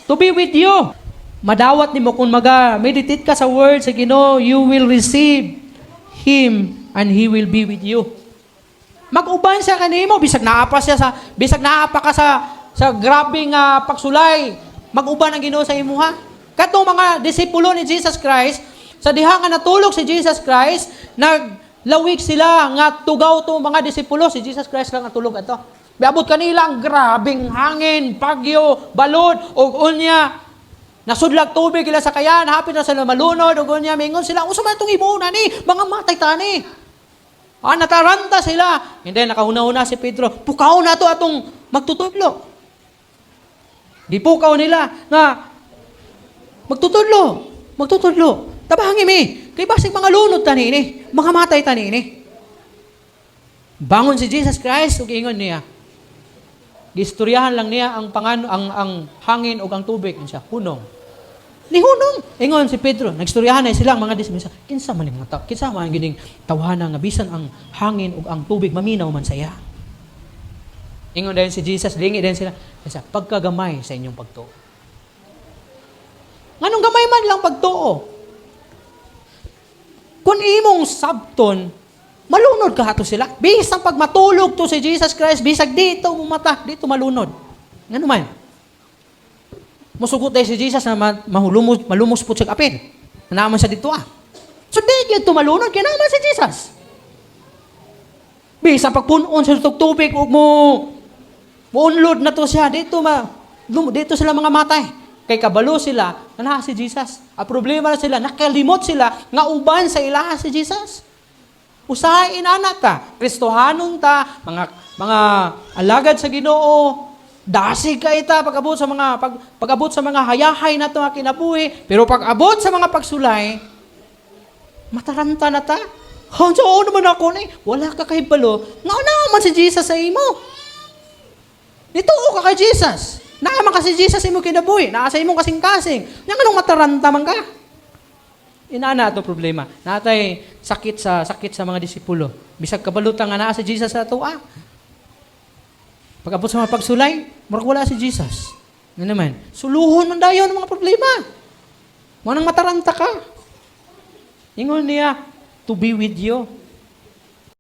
To be with you. Madawat nimo kung meditate ka sa word sa Ginoo, you will receive Him and He will be with you. Mag-uban siya kanimo bisag naapa ka sa grabing pagsulay. Mag-uban ang Ginoo sa imuha. Katong mga disipulo ni Jesus Christ, sa diha nga natulog si Jesus Christ, naglawig sila nga tugaw to mga disipulo, si Jesus Christ lang natulog ato. Biabot kanila ang grabing hangin, bagyo, balod, ug unya nasudlag tubig ila sa kayan, hapit na sila malunod, ug unya mingon sila, "Unsa man itong imuuna ni? Mga matay tani." Nataranta sila. And then nakahuna-una si Pedro, "Pukaw na to atong magtutudlo." Di pukaw nila nga magtutudlo. Tabangi mi, kay basig mga lunod tani ni, mga matay tani ni. Bangon si Jesus Christ ug ingon niya. Gistoryahan lang niya ang hangin ug ang tubig siya, hunong. Ni hunong. Ingon si Pedro, nagstoryahan na sila ang mga disipulo. Kinsa man ang tao? Kinsa man gining tawhana nga bisan ang hangin ug ang tubig maminaw man saya. Ingon din si Jesus, lingi din sila, pagkagamay sa inyong pagtuo. Nganong gamay man lang pagtuo? Kung imong sabton, malunod ka hato sila. Bisang pag matulog to si Jesus Christ, bisag dito mumata, dito malunod. Ngano man? Musugot tayo si Jesus na malumos po siya kapin. Nanaman siya dito So di yun malunod, kaya naman si Jesus. Bisang pagpunon sa tubig, huwag muunlod na to siya, dito sila mga matay. Kay kabalo sila, na si Jesus. Ang problema na sila, nakalimot sila, nga uban sa ilaha si Jesus. Usahay inanak ta, Kristohanong ta, mga alagad sa Ginoo, dasig ka ita pag-abot sa mga hayahay na ito nga kinabuhi, pero pag-abot sa mga pagsulay, mataranta na ta. Oo naman ako na wala ka kay balo, naman si Jesus sa imo. Nituo ka kay Jesus. Naaman ka si Jesus sa imo kinabuhi, naa sa imo kasing-kasing. Yang anong mataranta man ka? Inana ito problema. Natay sakit sa mga disipulo. Bisag kabalutan nga naa si Jesus sa ato Pag-abot sa mga pagsulay, murag wala si Jesus. Ano naman? Suluhon man dayon ang mga problema. Manang mataranta ka. Ingon niya, to be with you.